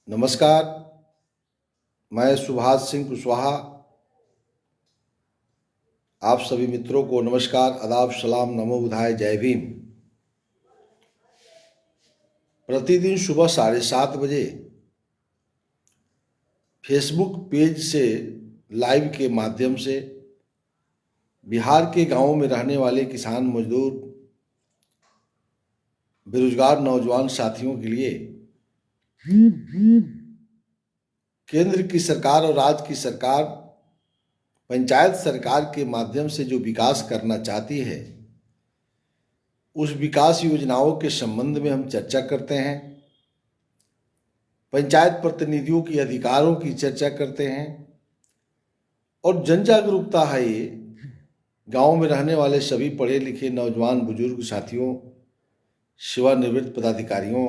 नमस्कार। मैं सुभाष सिंह कुशवाहा आप सभी मित्रों को नमस्कार, आदाब, सलाम, नमो बुधाय, जय भीम। प्रतिदिन सुबह 7:30 बजे फेसबुक पेज से लाइव के माध्यम से बिहार के गांवों में रहने वाले किसान, मजदूर, बेरोजगार नौजवान साथियों के लिए केंद्र की सरकार और राज्य की सरकार पंचायत सरकार के माध्यम से जो विकास करना चाहती है, उस विकास योजनाओं के संबंध में हम चर्चा करते हैं। पंचायत प्रतिनिधियों के अधिकारों की चर्चा करते हैं और जन जागरूकता है ये गांव में रहने वाले सभी पढ़े लिखे नौजवान, बुजुर्ग साथियों, सेवानिवृत्त पदाधिकारियों,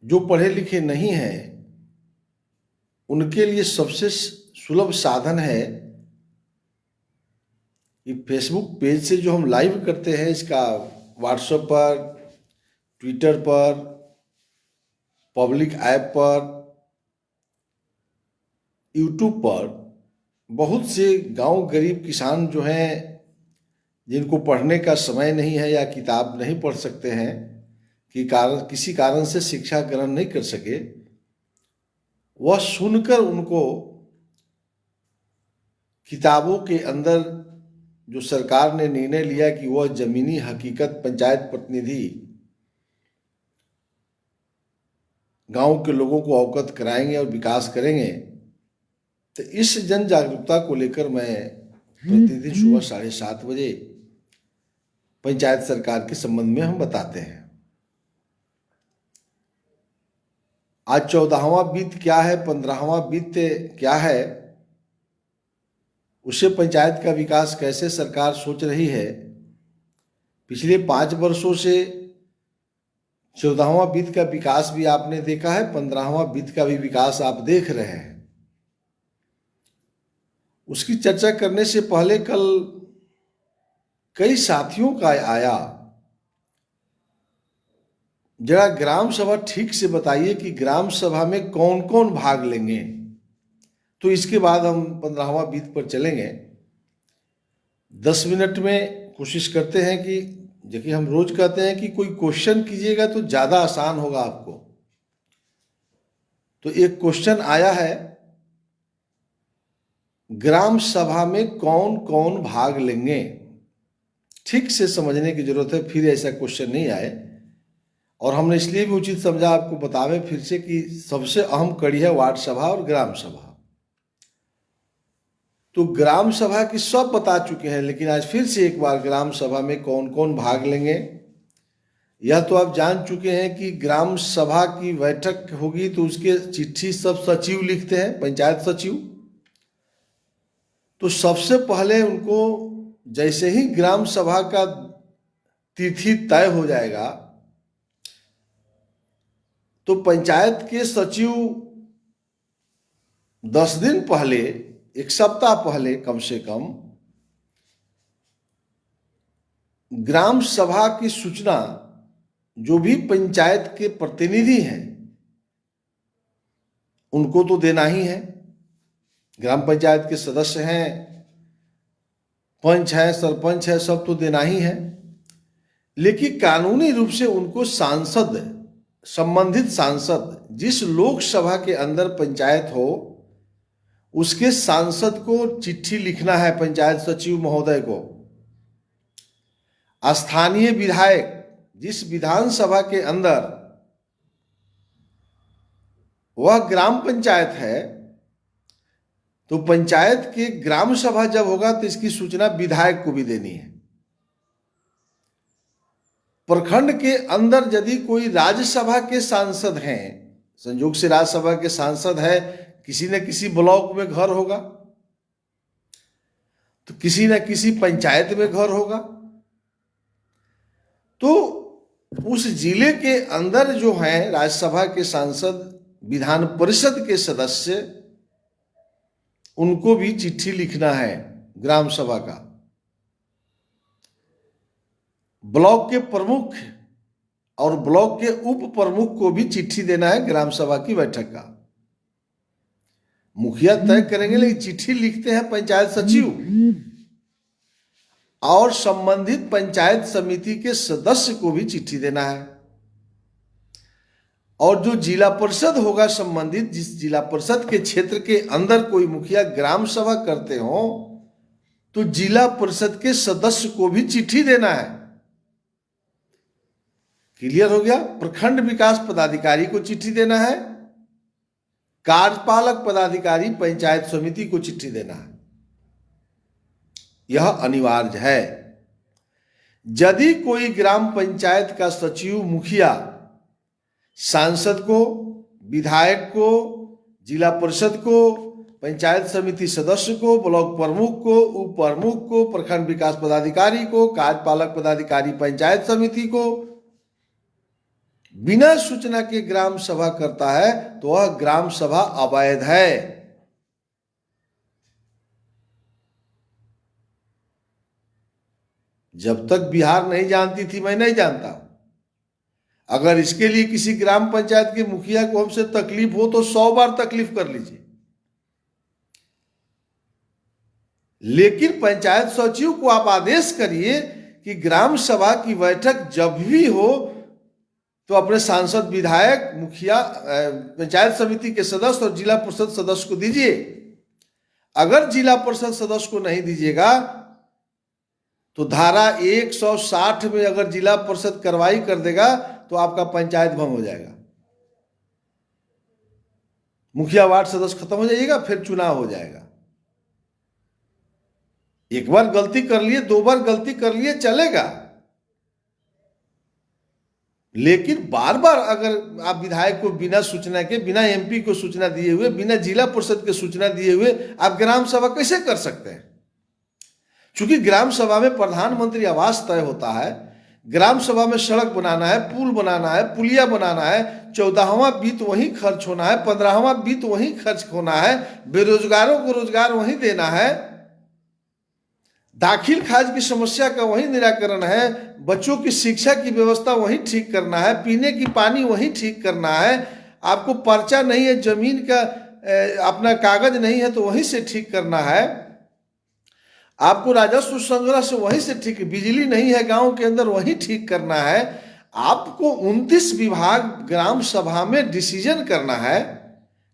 जो पढ़े लिखे नहीं हैं, उनके लिए सबसे सुलभ साधन है कि फेसबुक पेज से जो हम लाइव करते हैं, इसका व्हाट्सएप पर, ट्विटर पर, पब्लिक ऐप पर, यूट्यूब पर बहुत से गांव गरीब किसान जो हैं, जिनको पढ़ने का समय नहीं है या किताब नहीं पढ़ सकते हैं, किसी कारण से शिक्षा ग्रहण नहीं कर सके, वह सुनकर उनको किताबों के अंदर जो सरकार ने निर्णय लिया कि वह जमीनी हकीकत पंचायत प्रतिनिधि गांव के लोगों को अवगत कराएंगे और विकास करेंगे, तो इस जन जागरूकता को लेकर मैं प्रतिदिन सुबह 7:30 बजे पंचायत सरकार के संबंध में हम बताते हैं। आज 14वां बीत क्या है, 15वां बीत क्या है, उससे पंचायत का विकास कैसे सरकार सोच रही है। पिछले 5 वर्षों से 14वां बीत का विकास भी आपने देखा है, 15वां बीत का भी विकास आप देख रहे हैं। उसकी चर्चा करने से पहले कल कई साथियों का आया, जरा ग्राम सभा ठीक से बताइए कि ग्राम सभा में कौन कौन भाग लेंगे। तो इसके बाद हम 15वां बीत पर चलेंगे। 10 मिनट में कोशिश करते हैं कि, जबकि हम रोज कहते हैं कि कोई क्वेश्चन कीजिएगा तो ज़्यादा आसान होगा आपको। तो एक क्वेश्चन आया है, ग्राम सभा में कौन कौन भाग लेंगे। ठीक से समझने की जरूरत है, फिर ऐसा क्वेश्चन नहीं आए। और हमने इसलिए भी उचित समझा आपको बतावें फिर से कि सबसे अहम कड़ी है वार्ड सभा और ग्राम सभा। तो ग्राम सभा की सब बता चुके हैं, लेकिन आज फिर से एक बार ग्राम सभा में कौन कौन भाग लेंगे यह तो आप जान चुके हैं कि ग्राम सभा की बैठक होगी तो उसके चिट्ठी सब सचिव लिखते हैं, पंचायत सचिव। तो सबसे पहले उनको जैसे ही ग्राम सभा का तिथि तय हो जाएगा, तो पंचायत के सचिव 10 दिन पहले, 1 सप्ताह पहले कम से कम, ग्राम सभा की सूचना जो भी पंचायत के प्रतिनिधि हैं उनको तो देना ही है। ग्राम पंचायत के सदस्य हैं, पंच है, सरपंच है, सब तो देना ही है। लेकिन कानूनी रूप से उनको सांसद, संबंधित सांसद, जिस लोकसभा के अंदर पंचायत हो उसके सांसद को चिट्ठी लिखना है पंचायत सचिव महोदय को। स्थानीय विधायक जिस विधानसभा के अंदर वह ग्राम पंचायत है, तो पंचायत के ग्राम सभा जब होगा तो इसकी सूचना विधायक को भी देनी है। प्रखंड के अंदर यदि कोई राज्यसभा के सांसद हैं, संयोग से राज्यसभा के सांसद है, किसी न किसी ब्लॉक में घर होगा, तो किसी न किसी पंचायत में घर होगा, तो उस जिले के अंदर जो है राज्यसभा के सांसद, विधान परिषद के सदस्य, उनको भी चिट्ठी लिखना है ग्राम सभा का। ब्लॉक के प्रमुख और ब्लॉक के उप प्रमुख को भी चिट्ठी देना है ग्राम सभा की बैठक का। मुखिया तय करेंगे, लेकिन चिट्ठी लिखते हैं पंचायत सचिव और संबंधित पंचायत समिति के सदस्य को भी चिट्ठी देना है। और जो जिला परिषद होगा संबंधित, जिस जिला परिषद के क्षेत्र के अंदर कोई मुखिया ग्राम सभा करते हो तो जिला परिषद के सदस्य को भी चिट्ठी देना है। क्लियर हो गया? प्रखंड विकास पदाधिकारी को चिट्ठी देना है, कार्यपालक पदाधिकारी पंचायत समिति को चिट्ठी देना है। यह अनिवार्य है। यदि कोई ग्राम पंचायत का सचिव मुखिया सांसद को, विधायक को, जिला परिषद को, पंचायत समिति सदस्य को, ब्लॉक प्रमुख को, उप प्रमुख को, प्रखंड विकास पदाधिकारी को, कार्यपालक पदाधिकारी पंचायत समिति को बिना सूचना के ग्राम सभा करता है तो वह ग्राम सभा अवैध है। जब तक बिहार नहीं जानती थी, मैं नहीं जानता। अगर इसके लिए किसी ग्राम पंचायत के मुखिया को हमसे तकलीफ हो तो 100 बार तकलीफ कर लीजिए, लेकिन पंचायत सचिव को आप आदेश करिए कि ग्राम सभा की बैठक जब भी हो तो अपने सांसद, विधायक, मुखिया, पंचायत समिति के सदस्य और जिला परिषद सदस्य को दीजिए। अगर जिला परिषद सदस्य को नहीं दीजिएगा तो धारा 160 में अगर जिला परिषद कार्रवाई कर देगा तो आपका पंचायत भंग हो जाएगा, मुखिया वार्ड सदस्य खत्म हो जाइएगा, फिर चुनाव हो जाएगा। एक बार गलती कर लिए, 2 बार गलती कर लिए चलेगा, लेकिन बार बार अगर आप विधायक को बिना सूचना के, बिना एमपी को सूचना दिए हुए, बिना जिला परिषद के सूचना दिए हुए आप ग्राम सभा कैसे कर सकते हैं? क्योंकि ग्राम सभा में प्रधानमंत्री आवास तय होता है, ग्राम सभा में सड़क बनाना है, पुल बनाना है, पुलिया बनाना है, 14वां वित्त वहीं खर्च होना है, 15वां वित्त वहीं खर्च होना है, बेरोजगारों को रोजगार वहीं देना है, दाखिल खाज की समस्या का वहीं निराकरण है, बच्चों की शिक्षा की व्यवस्था वहीं ठीक करना है, पीने की पानी वहीं ठीक करना है, आपको पर्चा नहीं है, जमीन का अपना कागज नहीं है तो वहीं से ठीक करना है, आपको राजस्व संग्रह से वहीं से ठीक, बिजली नहीं है गांव के अंदर वहीं ठीक करना है। आपको 29 विभाग ग्राम सभा में डिसीजन करना है।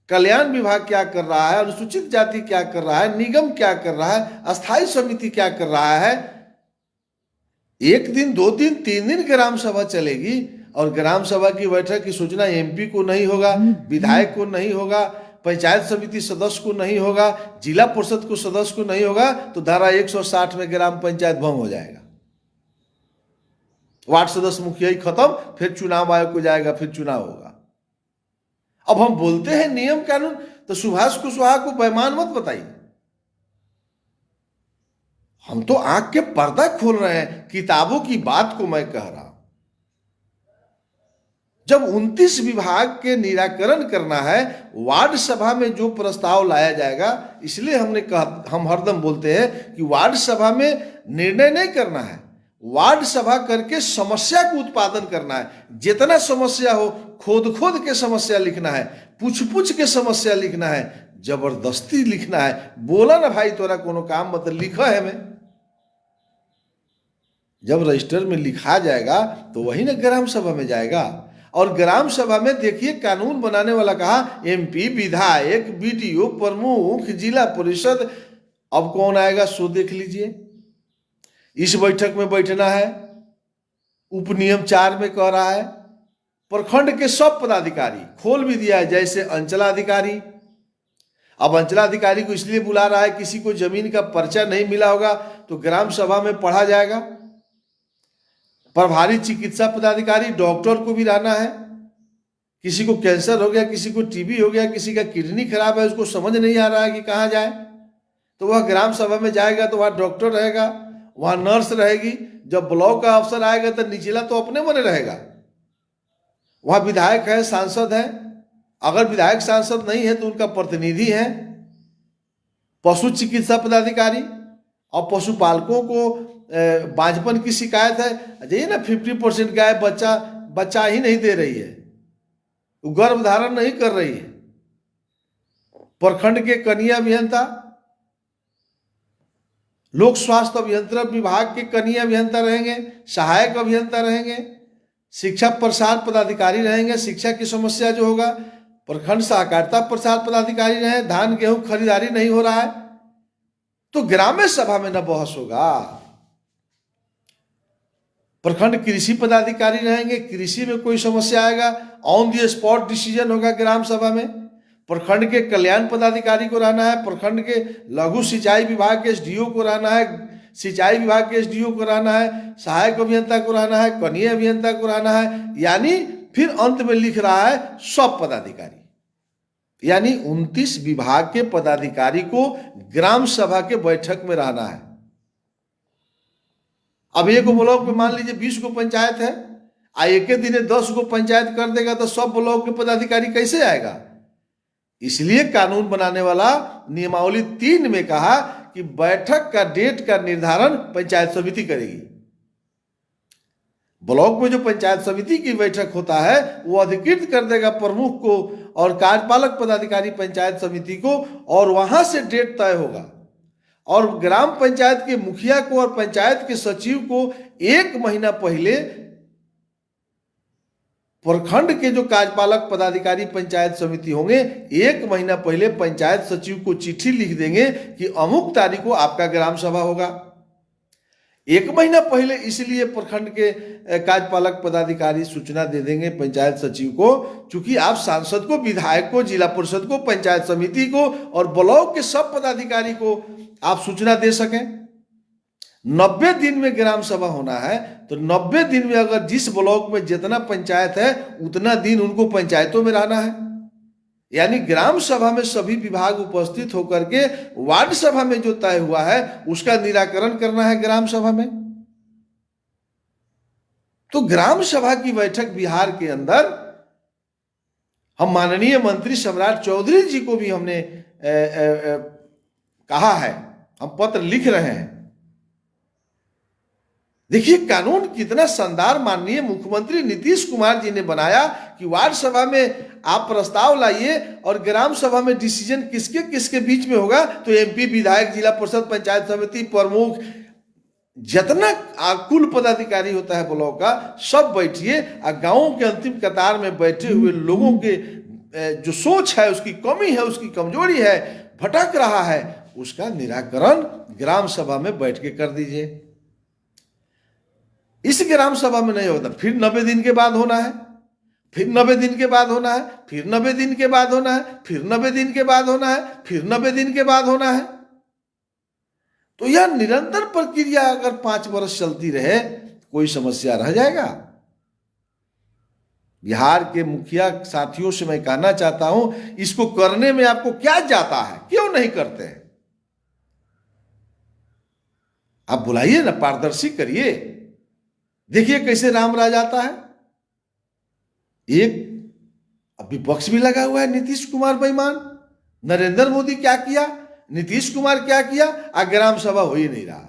कल्याण विभाग क्या कर रहा है, अनुसूचित जाति क्या कर रहा है, निगम क्या कर रहा है, अस्थायी समिति क्या कर रहा है। 1 दिन, 2 दिन, 3 दिन ग्राम सभा चलेगी और ग्राम सभा की बैठक की सूचना एमपी को नहीं होगा, विधायक को नहीं होगा, पंचायत समिति सदस्य को नहीं होगा, जिला परिषद को सदस्य को नहीं होगा, तो धारा 160 में ग्राम पंचायत भंग हो जाएगा, वार्ड सदस्य मुखिया ही खत्म, फिर चुनाव आयोग को जाएगा, फिर चुनाव होगा। अब हम बोलते हैं नियम कानून, तो सुभाष कुशवाहा को बेईमान मत बताइए। हम तो आंख के पर्दा खोल रहे हैं, किताबों की बात को मैं कह रहा हूं। जब 29 विभाग के निराकरण करना है, वार्ड सभा में जो प्रस्ताव लाया जाएगा, इसलिए हमने कहा, हम हरदम बोलते हैं कि वार्ड सभा में निर्णय नहीं करना है, वार्ड सभा करके समस्या को उत्पादन करना है। जितना समस्या हो, खोद खोद के समस्या लिखना है, पूछ पूछ के समस्या लिखना है, जबरदस्ती लिखना है। बोला ना भाई तोरा कोनो काम मतलब लिखा है मैं, जब रजिस्टर में लिखा जाएगा तो वही ना ग्राम सभा में जाएगा। और ग्राम सभा में देखिए, कानून बनाने वाला कहा एमपी, विधायक, बीडीओ, प्रमुख, जिला परिषद। अब कौन आएगा सो देख लीजिए। इस बैठक में बैठना है, उपनियम 4 में कह रहा है प्रखंड के सब पदाधिकारी, खोल भी दिया है, जैसे अंचलाधिकारी। अब अंचलाधिकारी को इसलिए बुला रहा है, किसी को जमीन का पर्चा नहीं मिला होगा तो ग्राम सभा में पढ़ा जाएगा। प्रभारी चिकित्सा पदाधिकारी, डॉक्टर को भी रहना है। किसी को कैंसर हो गया, किसी को टीबी हो गया, किसी का किडनी खराब है, उसको समझ नहीं आ रहा है कि कहाँ जाए, तो वह ग्राम सभा में जाएगा तो वहाँ डॉक्टर रहेगा, वहाँ नर्स रहेगी। जब ब्लॉक का अफसर आएगा तो निचला तो अपने बने रहेगा। वहाँ विधायक है, सांसद है, अगर विधायक सांसद नहीं है तो उनका प्रतिनिधि है। पशु चिकित्सा पदाधिकारी, और पशुपालकों को बांझपन की शिकायत है, जाइए ना 50% गाय बच्चा बच्चा ही नहीं दे रही है, वो गर्भ धारण नहीं कर रही है। प्रखंड के कनीय अभियंता, लोक स्वास्थ्य अभियंत्रण विभाग के कनीय अभियंता रहेंगे, सहायक अभियंता रहेंगे, शिक्षा प्रसार पदाधिकारी रहेंगे, शिक्षा की समस्या जो होगा, प्रखंड सहकारिता प्रसार पदाधिकारी रहे, धान गेहूं खरीदारी नहीं हो रहा है तो ग्राम्य सभा में न बहस होगा। प्रखंड कृषि पदाधिकारी रहेंगे, कृषि में कोई समस्या आएगा, ऑन द स्पॉट डिसीजन होगा ग्राम सभा में। प्रखंड के कल्याण पदाधिकारी को रहना है, प्रखंड के लघु सिंचाई विभाग के एसडीओ को रहना है, सिंचाई विभाग के एसडीओ को रहना है, सहायक अभियंता को रहना है, कनीय अभियंता को रहना है, यानी फिर अंत में लिख रहा है सब पदाधिकारी, यानी 29 विभाग के पदाधिकारी को ग्राम सभा के बैठक में रहना है। अब एक ब्लॉक में मान लीजिए 20 गो पंचायत है, एक ही दिन 10 गो पंचायत कर देगा तो सब ब्लॉक के पदाधिकारी कैसे आएगा? इसलिए कानून बनाने वाला नियमावली 3 में कहा कि बैठक का डेट का निर्धारण पंचायत समिति करेगी। ब्लॉक में जो पंचायत समिति की बैठक होता है वो अधिकृत कर देगा प्रमुख को और कार्यपालक पदाधिकारी पंचायत समिति को, और वहां से डेट तय होगा। और ग्राम पंचायत के मुखिया को और पंचायत के सचिव को 1 महीना पहले प्रखंड के जो कार्यपालक पदाधिकारी पंचायत समिति होंगे 1 महीना पहले पंचायत सचिव को चिट्ठी लिख देंगे कि अमुक तारीख को आपका ग्राम सभा होगा। 1 महीना पहले इसलिए प्रखंड के कार्यपालक पदाधिकारी सूचना दे देंगे पंचायत सचिव को, चूंकि आप सांसद को, विधायक को, जिला परिषद को, पंचायत समिति को और ब्लॉक के सब पदाधिकारी को आप सूचना दे सकें। 90 दिन में ग्राम सभा होना है तो 90 दिन में अगर जिस ब्लॉक में जितना पंचायत है उतना दिन उनको पंचायतों में रहना है, यानी ग्राम सभा में सभी विभाग उपस्थित होकर के वार्ड सभा में जो तय हुआ है उसका निराकरण करना है ग्राम सभा में। तो ग्राम सभा की बैठक बिहार के अंदर हम माननीय मंत्री सम्राट चौधरी जी को भी हमने कहा है, हम पत्र लिख रहे हैं। देखिए कानून कितना शानदार माननीय मुख्यमंत्री नीतीश कुमार जी ने बनाया कि वार्ड सभा में आप प्रस्ताव लाइए और ग्राम सभा में डिसीजन किसके किसके बीच में होगा, तो एमपी, विधायक, जिला परिषद, पंचायत समिति, प्रमुख, जितना कुल पदाधिकारी होता है ब्लॉक का, सब बैठिए और गांवों के अंतिम कतार में बैठे हुए लोगों के जो सोच है, उसकी कमी है, उसकी कमजोरी है, भटक रहा है, उसका निराकरण ग्राम सभा में बैठ के कर दीजिए। इस ग्राम सभा में नहीं होता, फिर 90 दिन के बाद होना है, फिर 90 दिन के बाद होना है, फिर 90 दिन के बाद होना है, फिर 90 दिन के बाद होना है, फिर 90 दिन के बाद होना है। तो यह निरंतर प्रक्रिया अगर 5 वर्ष चलती रहे कोई समस्या रह जाएगा। बिहार के मुखिया साथियों से मैं कहना चाहता हूं, इसको करने में आपको क्या जाता है, क्यों नहीं करते हैं? आप बुलाइए ना, पारदर्शी करिए, देखिए कैसे राम राज आता है। एक विपक्ष भी लगा हुआ है, नीतीश कुमार बेईमान, नरेंद्र मोदी क्या किया, नीतीश कुमार क्या किया, ग्राम सभा हो ही नहीं रहा।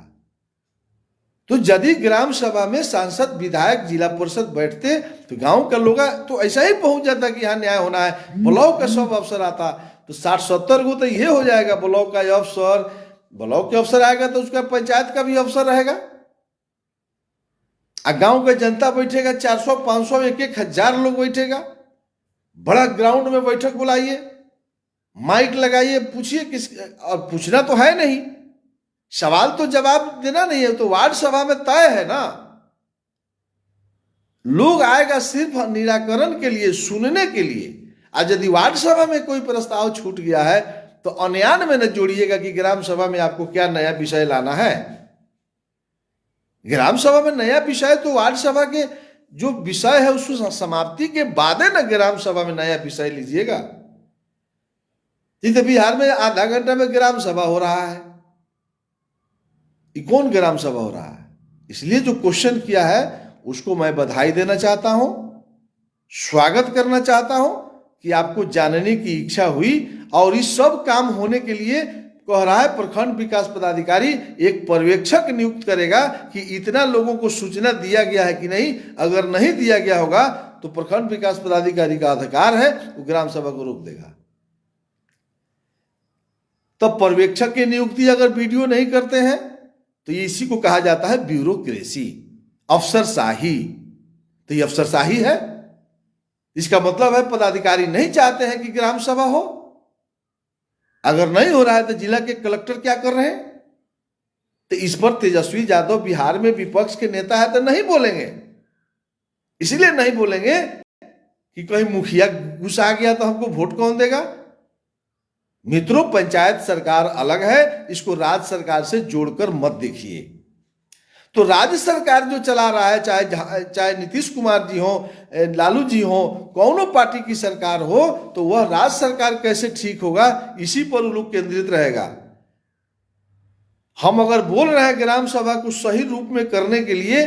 तो यदि ग्राम सभा में सांसद, विधायक, जिला परिषद बैठते तो गांव का लोग तो ऐसा ही पहुंच जाता कि यहाँ न्याय होना है। ब्लॉक का सब अफसर आता तो 60-70 को तो ये हो जाएगा, ब्लॉक का अफसर, ब्लॉक के अफसर आएगा तो उसका पंचायत का भी अफसर रहेगा, गांव का जनता बैठेगा, 400, 500, 1-1000 लोग बैठेगा। बड़ा ग्राउंड में बैठक बुलाइए, माइक लगाइए, पूछिए किस, और पूछना तो है नहीं, सवाल तो जवाब देना नहीं है, तो वार्ड सभा में तय है ना। लोग आएगा सिर्फ निराकरण के लिए, सुनने के लिए। आज यदि वार्ड सभा में कोई प्रस्ताव छूट गया है तो अन्यान में न जोड़िएगा कि ग्राम सभा में आपको क्या नया विषय लाना है। ग्राम सभा में नया विषय तो वार्ड सभा के जो विषय है उसको समाप्ति के बाद है ना, ग्राम सभा में नया विषय लीजिएगा। तो बिहार में आधा घंटा में ग्राम सभा हो रहा है, ये कौन ग्राम सभा हो रहा है? इसलिए जो क्वेश्चन किया है उसको मैं बधाई देना चाहता हूं, स्वागत करना चाहता हूं कि आपको जानने की इच्छा हुई। और इस सब काम होने के लिए कह रहा है प्रखंड विकास पदाधिकारी एक पर्यवेक्षक नियुक्त करेगा कि इतना लोगों को सूचना दिया गया है कि नहीं। अगर नहीं दिया गया होगा तो प्रखंड विकास पदाधिकारी का अधिकार है, वो ग्राम सभा को रोक देगा। तब पर्यवेक्षक की नियुक्ति अगर बीडीओ नहीं करते हैं तो ये इसी को कहा जाता है ब्यूरोक्रेसी, अफसरशाही। तो ये अफसरशाही है। इसका मतलब है पदाधिकारी नहीं चाहते हैं कि ग्राम सभा हो। अगर नहीं हो रहा है तो जिला के कलेक्टर क्या कर रहे हैं? तो इस पर तेजस्वी यादव बिहार में विपक्ष के नेता है तो नहीं बोलेंगे। इसलिए नहीं बोलेंगे कि कहीं मुखिया घुसा गया तो हमको वोट कौन देगा। मित्रों, पंचायत सरकार अलग है, इसको राज्य सरकार से जोड़कर मत देखिए। तो राज्य सरकार जो चला रहा है, चाहे नीतीश कुमार जी हो, लालू जी हो, कौनों पार्टी की सरकार हो, तो वह राज्य सरकार कैसे ठीक होगा, इसी पर लोग केंद्रित रहेगा। हम अगर बोल रहे हैं ग्राम सभा को सही रूप में करने के लिए,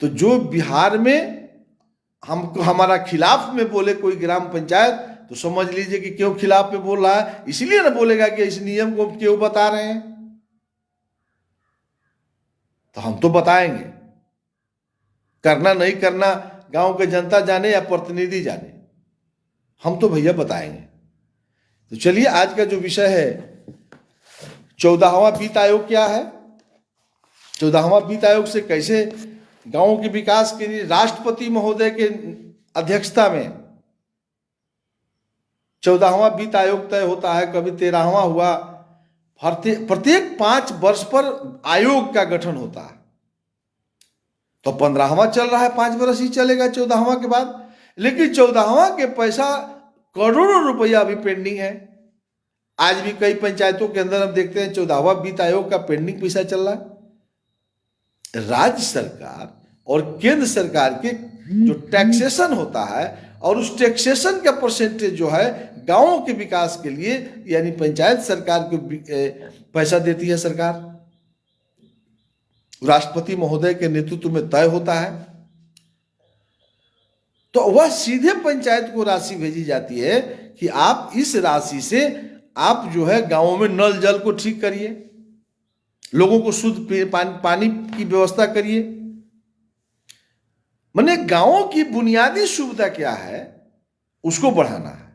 तो जो बिहार में हमको हमारा खिलाफ में बोले कोई ग्राम पंचायत, तो समझ लीजिए कि क्यों खिलाफ में बोल रहा है। इसलिए ना बोलेगा कि इस नियम को क्यों बता रहे हैं। तो हम तो बताएंगे, करना नहीं करना गांव के जनता जाने या प्रतिनिधि जाने, हम तो भैया बताएंगे। तो चलिए, आज का जो विषय है 14वां वित्त आयोग क्या है, 14वां वित्त आयोग से कैसे गांवों के विकास के लिए राष्ट्रपति महोदय के अध्यक्षता में 14वां वित्त आयोग तय होता है, कभी 13वां हुआ। प्रत्येक 5 वर्ष पर आयोग का गठन होता है। तो 15वां चल रहा है, 5 वर्ष ही चलेगा 14वां के बाद। लेकिन 14वां के पैसा करोड़ों रुपया अभी पेंडिंग है। आज भी कई पंचायतों के अंदर हम देखते हैं 14वां वित्त आयोग का पेंडिंग पैसा चल रहा है। राज्य सरकार और केंद्र सरकार के जो टैक्सेशन होता है, और उस टैक्सेशन का परसेंटेज जो है गांवों के विकास के लिए, यानी पंचायत सरकार को पैसा देती है सरकार, राष्ट्रपति महोदय के नेतृत्व में तय होता है। तो वह सीधे पंचायत को राशि भेजी जाती है कि आप इस राशि से आप जो है गांवों में नल जल को ठीक करिए, लोगों को शुद्ध पानी की व्यवस्था करिए। माने गांवों की बुनियादी सुविधा क्या है, उसको बढ़ाना है।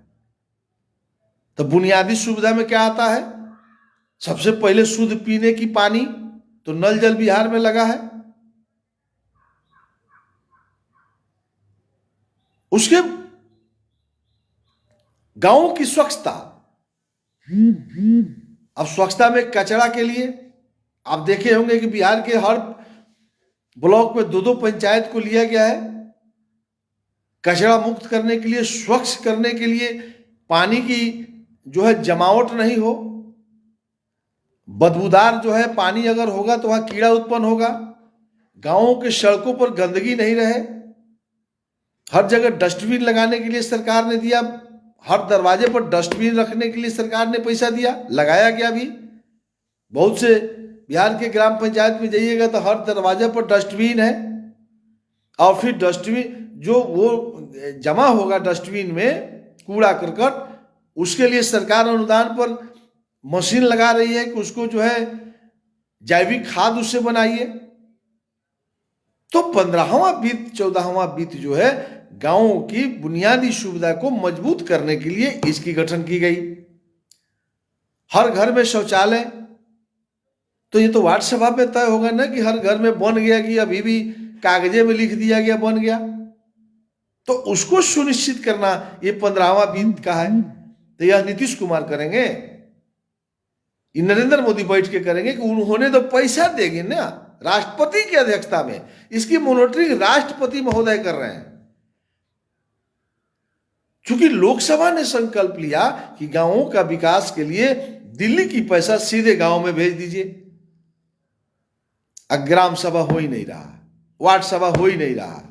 तो बुनियादी सुविधा में क्या आता है? सबसे पहले शुद्ध पीने की पानी, तो नल जल बिहार में लगा है। उसके गांवों की स्वच्छता, अब स्वच्छता में कचरा के लिए आप देखे होंगे कि बिहार के हर ब्लॉक में 2-2 पंचायत को लिया गया है कचरा मुक्त करने के लिए, स्वच्छ करने के लिए, पानी की जो है जमावट नहीं हो। बदबूदार जो है पानी अगर होगा तो वहां कीड़ा उत्पन्न होगा। गांवों के सड़कों पर गंदगी नहीं रहे, हर जगह डस्टबिन लगाने के लिए सरकार ने दिया। हर दरवाजे पर डस्टबिन रखने के लिए सरकार ने पैसा दिया, लगाया गया भी। बहुत से बिहार के ग्राम पंचायत में जाइएगा तो हर दरवाजे पर डस्टबिन है। और फिर डस्टबिन जो वो जमा होगा डस्टबिन में कूड़ा करकट, उसके लिए सरकार अनुदान पर मशीन लगा रही है कि उसको जो है जैविक खाद उससे बनाइए। तो 15वां वित्त 14वां वित्त जो है गांवों की बुनियादी सुविधा को मजबूत करने के लिए इसकी गठन की गई। हर घर में शौचालय, तो ये तो वार्ड सभा पे तय होगा ना कि हर घर में बन गया कि अभी भी कागजे में लिख दिया गया बन गया। तो उसको सुनिश्चित करना ये 15वां वित्त का है। तो यह नीतीश कुमार करेंगे, ये नरेंद्र मोदी बैठ के करेंगे कि उन्होंने तो पैसा देंगे ना राष्ट्रपति की अध्यक्षता में। इसकी मॉनिटरिंग राष्ट्रपति महोदय कर रहे हैं। क्योंकि लोकसभा ने संकल्प लिया कि गांवों का विकास के लिए दिल्ली की पैसा सीधे गांव में भेज दीजिए। ग्राम सभा हो ही नहीं रहा, वार्ड सभा हो ही नहीं रहा।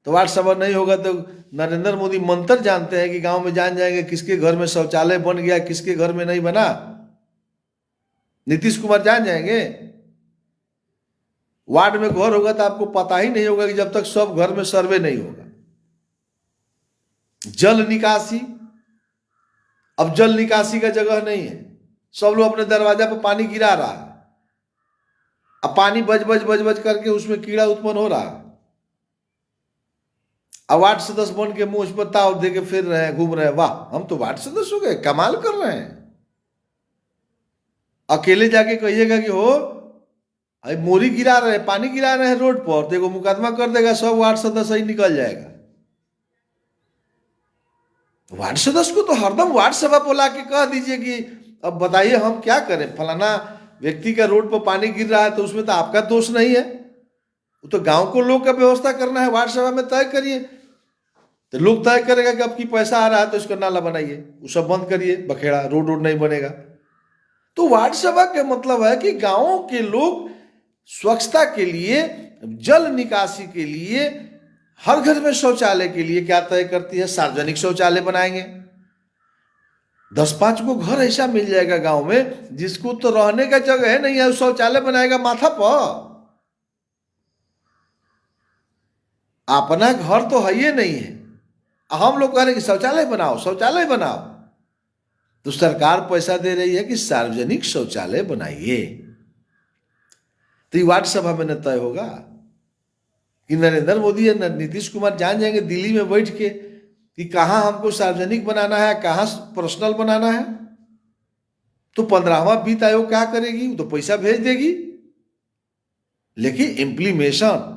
तो वार्ड सभा नहीं होगा तो नरेंद्र मोदी मंत्र जानते हैं कि गांव में जान जाएंगे किसके घर में शौचालय बन गया, किसके घर में नहीं बना। नीतीश कुमार जान जाएंगे। वार्ड में घर होगा तो आपको पता ही नहीं होगा कि जब तक सब घर में सर्वे नहीं होगा। जल निकासी, अब जल निकासी का जगह नहीं है। सब लोग अपने दरवाजा पर पानी गिरा रहा है, अब पानी बज बज बज बज करके उसमें कीड़ा उत्पन्न हो रहा। अब वार्ड सदस्य बन के मुंह पर ताव दे के फिर रहे हैं, घूम रहे हैं, वाह हम तो वार्ड सदस्य हो गए, कमाल कर रहे हैं। अकेले जाके कहिएगा कि हो अरे मोरी गिरा रहे हैं, पानी गिरा रहे हैं रोड पर, देखो मुकदमा कर देगा, सब वार्ड सदस्य ही निकल जाएगा। वार्ड सदस्य को तो हरदम वार्ड सभा बुला के कह दीजिए कि अब बताइए हम क्या करें, फलाना व्यक्ति का रोड पर पानी गिर रहा है तो उसमें तो आपका दोष नहीं है, वो तो गांव को लोग का व्यवस्था करना है, वार्ड सभा में तय करिए। तो लोग तय करेगा कि अब की पैसा आ रहा है तो इसका नाला बनाइए, वो सब बंद करिए, बखेड़ा रोड नहीं बनेगा। तो वार्ड सभा का मतलब है कि गांवों के लोग स्वच्छता के लिए, जल निकासी के लिए, हर घर में शौचालय के लिए क्या तय करती है, सार्वजनिक शौचालय बनाएंगे। 10-5 को घर ऐसा मिल जाएगा गांव में जिसको तो रहने का जगह है नहीं है, शौचालय बनाएगा माथा पर। अपना घर तो है ही नहीं है, हम लोग कह रहे हैं कि शौचालय बनाओ शौचालय बनाओ, तो सरकार पैसा दे रही है कि सार्वजनिक शौचालय बनाइए। तो ये वार्ड सभा में न तय होगा कि नरेंद्र मोदी या नीतीश कुमार जान जाएंगे दिल्ली में बैठ के कि कहां हमको सार्वजनिक बनाना है, कहां पर्सनल बनाना है। तो 15वां वित्त आयोग क्या करेगी, तो पैसा भेज देगी, लेकिन इम्प्लीमेशन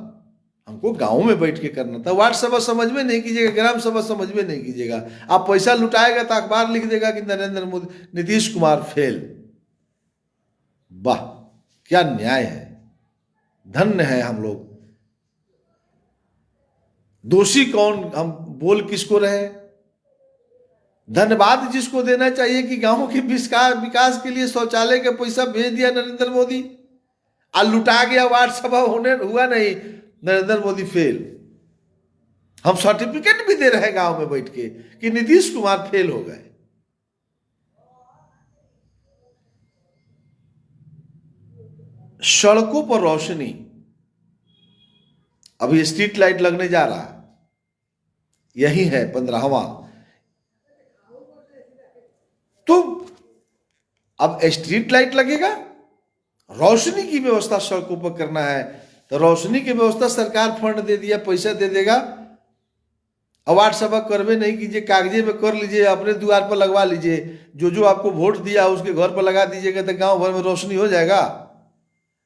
हमको गांव में बैठ के करना था। वार्ड सभा समझ में नहीं कीजिएगा, ग्राम सभा समझ में नहीं कीजिएगा, आप पैसा लुटाएगा तो अखबार लिख देगा कि नरेंद्र मोदी नीतीश कुमार फेल। वाह क्या न्याय है, धन्य है हम लोग। दोषी कौन, हम बोल किसको रहे, धन्यवाद जिसको देना चाहिए कि गांवों के विकास के लिए शौचालय का पैसा भेज दिया नरेंद्र मोदी, और लुटा गया, वार्ड सभा होने हुआ नहीं, नरेंद्र मोदी फेल। हम सर्टिफिकेट भी दे रहे हैं गांव में बैठ के कि नीतीश कुमार फेल हो गए। सड़कों पर रोशनी, अभी स्ट्रीट लाइट लगने जा रहा है, यही है 15वां। तो अब स्ट्रीट लाइट लगेगा, रोशनी की व्यवस्था सड़कों पर करना है, तो रोशनी की व्यवस्था सरकार फंड दे दिया, पैसा दे देगा। वार्ड सभा करवे नहीं कीजिए, कागजे में कर लीजिए, अपने द्वार पर लगवा लीजिए, जो आपको वोट दिया उसके घर पर लगा दीजिएगा, तो गांव भर में रोशनी हो जाएगा।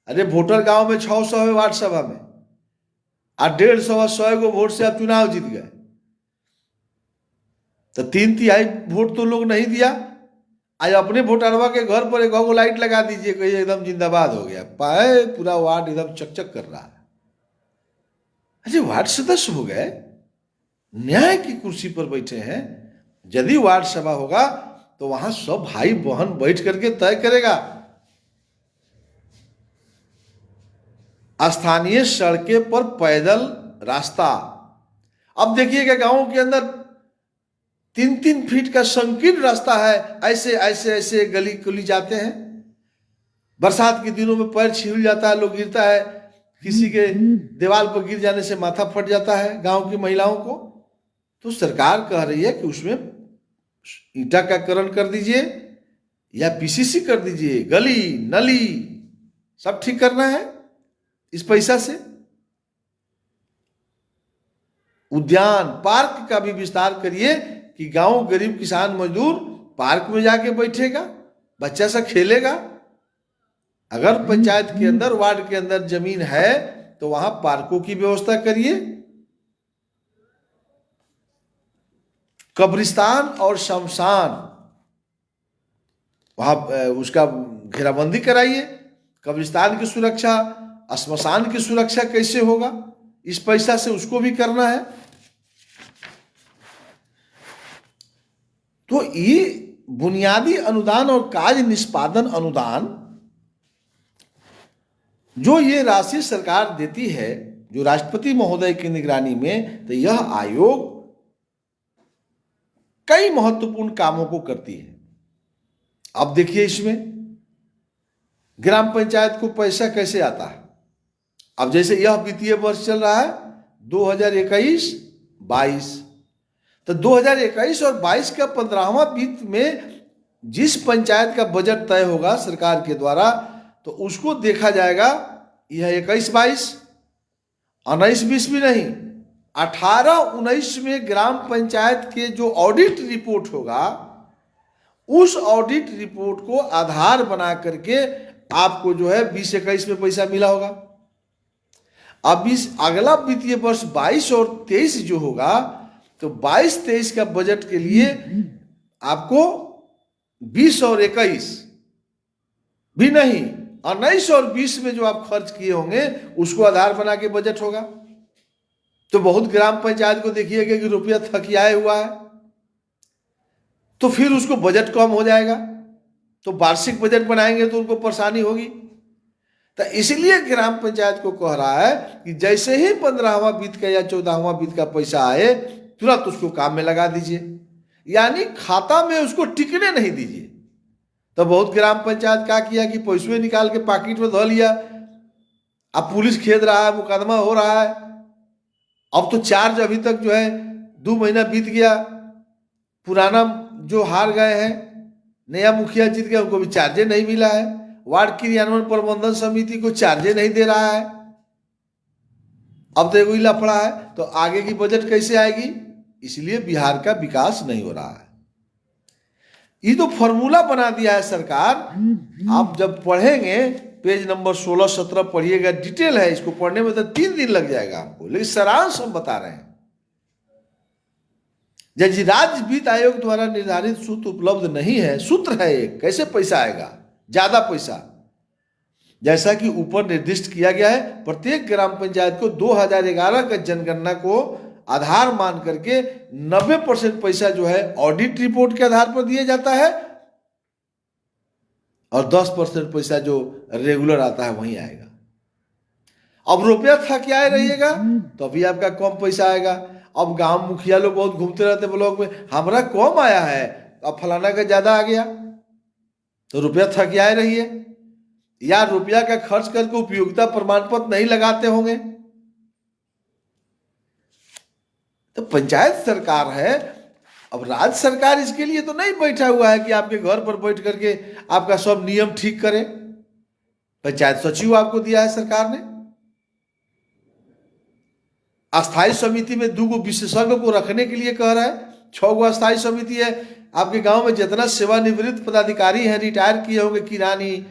अरे वोटर गांव में 600 है वार्ड सभा में, और 150-100 को वोट से आप चुनाव जीत गए, तो 3/3 वोट तो लोग नहीं दिया। आज अपने वोटरवा के घर पर एक लाइट लगा दीजिए, कहिए एकदम जिंदाबाद हो गया, पाए पूरा वार्ड एकदम चकचक कर रहा है। अरे वार्ड सदस्य हो गए, न्याय की कुर्सी पर बैठे हैं। यदि वार्ड सभा होगा तो वहां सब भाई बहन बैठ करके तय करेगा। स्थानीय सड़कें पर पैदल रास्ता, अब देखिएगा गांवों के अंदर 3-3 फीट का संकीर्ण रास्ता है, ऐसे ऐसे ऐसे गली गली जाते हैं। बरसात के दिनों में पैर छिल जाता है, लोग गिरता है, किसी के दीवार पर गिर जाने से माथा फट जाता है गांव की महिलाओं को। तो सरकार कह रही है कि उसमें ईंटा का करण कर दीजिए या पीसीसी कर दीजिए, गली नली सब ठीक करना है इस पैसा से। उद्यान पार्क का भी विस्तार करिए कि गांव गरीब किसान मजदूर पार्क में जाके बैठेगा, बच्चा सा खेलेगा। अगर पंचायत के अंदर वार्ड के अंदर जमीन है तो वहां पार्कों की व्यवस्था करिए। कब्रिस्तान और शमशान वहां उसका घेराबंदी कराइए। कब्रिस्तान की सुरक्षा, श्मशान की सुरक्षा कैसे होगा, इस पैसा से उसको भी करना है। तो ये बुनियादी अनुदान और कार्य निष्पादन अनुदान जो ये राशि सरकार देती है, जो राष्ट्रपति महोदय की निगरानी में, तो यह आयोग कई महत्वपूर्ण कामों को करती है। अब देखिए इसमें ग्राम पंचायत को पैसा कैसे आता है। अब जैसे यह वित्तीय वर्ष चल रहा है 2021-22, तो 2021 और 22 का 15वां वित्त में जिस पंचायत का बजट तय होगा सरकार के द्वारा, तो उसको देखा जाएगा। यह 21-22, 19-20 भी नहीं, 18-19 में ग्राम पंचायत के जो ऑडिट रिपोर्ट होगा, उस ऑडिट रिपोर्ट को आधार बना करके आपको जो है 20-21 में पैसा मिला होगा। अब इस अगला वित्तीय वर्ष 22 और 23 जो होगा, तो 22-23 का बजट के लिए आपको 20 और 21 भी नहीं, 19 और 20 में जो आप खर्च किए होंगे उसको आधार बना के बजट होगा। तो बहुत ग्राम पंचायत को देखिएगा कि रुपया थकियाए हुआ है, तो फिर उसको बजट कम हो जाएगा, तो वार्षिक बजट बनाएंगे तो उनको परेशानी होगी। तो इसलिए ग्राम पंचायत को कह रहा है कि जैसे ही 15वां बीत का या 14वां बीत का पैसा आए, तुरंत उसको काम में लगा दीजिए, यानी खाता में उसको टिकने नहीं दीजिए। तो बहुत ग्राम पंचायत क्या किया कि पैसे निकाल के पॉकेट में धो लिया, अब पुलिस खेद रहा है, मुकदमा हो रहा है। अब तो चार्ज अभी तक जो है 2 महीना बीत गया, पुराना जो हार गए हैं, नया मुखिया जीत गया, उनको भी चार्जे नहीं मिला है, वार्ड क्रियान्वयन प्रबंधन समिति को चार्जे नहीं दे रहा है। अब तो एक लफड़ा है, तो आगे की बजट कैसे आएगी? इसलिए बिहार का विकास नहीं हो रहा है। ये तो फॉर्मूला बना दिया है सरकार। आप जब पढ़ेंगे पेज नंबर 16-17 पढ़िएगा, डिटेल है, इसको पढ़ने में तो 3 दिन लग जाएगा आपको, लेकिन सारांश हम बता रहे हैं। यदि राज्य वित्त आयोग द्वारा निर्धारित सूत्र उपलब्ध नहीं है, सूत्र है एक, कैसे पैसा आएगा ज्यादा पैसा? जैसा कि ऊपर निर्दिष्ट किया गया है, प्रत्येक ग्राम पंचायत को 2011 का जनगणना को आधार मान करके 90% पैसा जो है ऑडिट रिपोर्ट के आधार पर दिया जाता है, और 10% पैसा जो रेगुलर आता है वहीं आएगा। अब रुपया था क्या रहिएगा तो अभी आपका कम पैसा आएगा। अब गांव मुखिया लोग बहुत घूमते रहते ब्लॉक में, हमारा कम आया है, अब फलाना का ज्यादा आ गया, तो रुपया थकियाए रहिए, या रुपया का खर्च करके उपयोगिता प्रमाण पत्र नहीं लगाते होंगे। तो पंचायत सरकार है, अब राज्य सरकार इसके लिए तो नहीं बैठा हुआ है कि आपके घर पर बैठ करके आपका सब नियम ठीक करे। पंचायत सचिव आपको दिया है सरकार ने, अस्थायी समिति में 2 विशेषज्ञ को रखने के लिए कह रहा है। 6 अस्थायी समिति है। आपके गांव में जितना सेवानिवृत्त पदाधिकारी हैं, रिटायर किए होंगे, किरानी,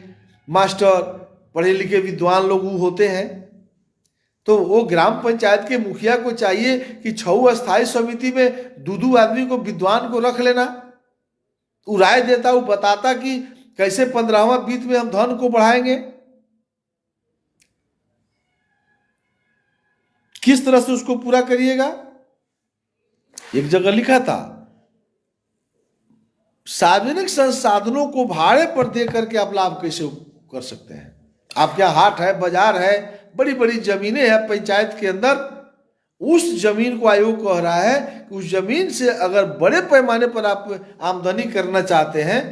मास्टर, पढ़े लिखे विद्वान लोग होते हैं, तो वो ग्राम पंचायत के मुखिया को चाहिए कि 6 अस्थायी समिति में 2 आदमी को, विद्वान को रख लेना। वो राय देता, वो बताता कि कैसे 15वां बीत में हम धन को बढ़ाएंगे, किस तरह से उसको पूरा करिएगा। एक जगह लिखा था, सार्वजनिक संसाधनों को भाड़े पर दे करके आप लाभ कैसे कर सकते हैं। आपके यहाँ हाट है, बाजार है, बड़ी बड़ी जमीनें हैं पंचायत के अंदर, उस जमीन को आयोग कह रहा है कि उस जमीन से अगर बड़े पैमाने पर आप आमदनी करना चाहते हैं,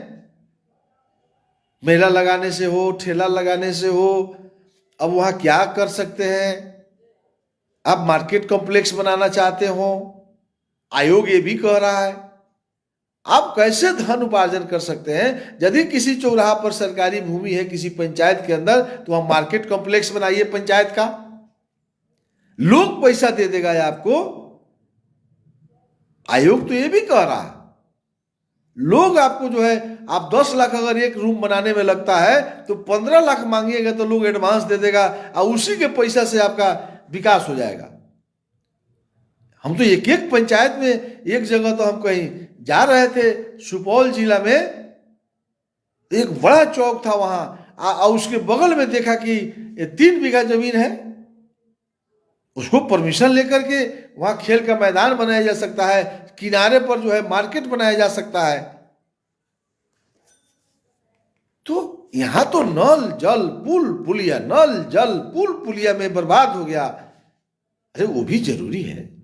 मेला लगाने से हो, ठेला लगाने से हो, अब वहां क्या कर सकते हैं? आप मार्केट कॉम्प्लेक्स बनाना चाहते हो, आयोग ये भी कह रहा है आप कैसे धन उपार्जन कर सकते हैं। यदि किसी चौराहा पर सरकारी भूमि है किसी पंचायत के अंदर, तो वहां मार्केट कॉम्प्लेक्स बनाइए पंचायत का, लोग पैसा दे देगा आपको। आयोग तो ये भी कह रहा है, लोग आपको जो है, आप 10 लाख अगर एक रूम बनाने में लगता है तो 15 लाख मांगिएगा तो लोग एडवांस दे देगा, और उसी के पैसा से आपका विकास हो जाएगा। हम तो एक एक पंचायत में, एक जगह तो हम कहीं जा रहे थे सुपौल जिला में, एक बड़ा चौक था वहां, और उसके बगल में देखा कि 3 बीघा जमीन है, उसको परमिशन लेकर के वहां खेल का मैदान बनाया जा सकता है, किनारे पर जो है मार्केट बनाया जा सकता है। तो यहां तो नल जल पुल पुलिया, नल जल पुल पुलिया में बर्बाद हो गया। अरे वो भी जरूरी है।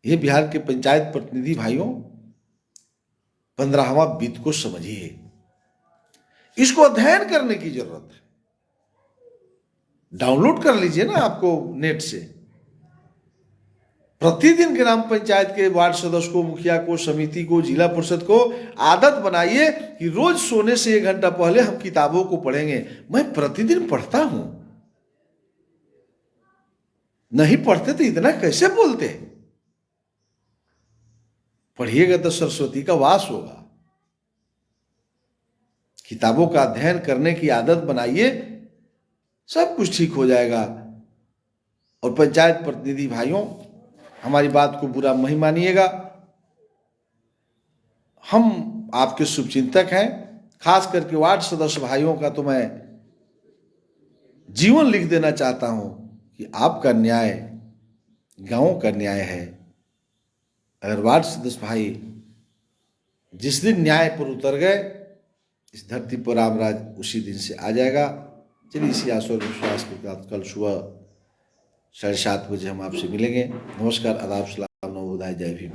ये बिहार के पंचायत प्रतिनिधि भाइयों, 15वां वित्त को समझिए, इसको अध्ययन करने की जरूरत है। डाउनलोड कर लीजिए ना आपको नेट से, प्रतिदिन ग्राम पंचायत के वार्ड सदस्य को, मुखिया को, समिति को, जिला परिषद को आदत बनाइए कि रोज सोने से 1 घंटा पहले हम किताबों को पढ़ेंगे। मैं प्रतिदिन पढ़ता हूं, नहीं पढ़ते तो इतना कैसे बोलते? पढ़िएगा तो सरस्वती का वास होगा। किताबों का अध्ययन करने की आदत बनाइए, सब कुछ ठीक हो जाएगा। और पंचायत प्रतिनिधि भाइयों, हमारी बात को बुरा नहीं मानिएगा, हम आपके शुभचिंतक हैं। खास करके वार्ड सदस्य भाइयों का तो मैं जीवन लिख देना चाहता हूं कि आपका न्याय गांव का न्याय है। अगर वार्ड सदस्य भाई जिस दिन न्याय पर उतर गए, इस धरती पर रामराज उसी दिन से आ जाएगा। चलिए इसी आशा और विश्वास के साथ कल सुबह 7:30 बजे हम आपसे मिलेंगे। नमस्कार, आदाब, सलाम, नमो बुधाय, जय भीम।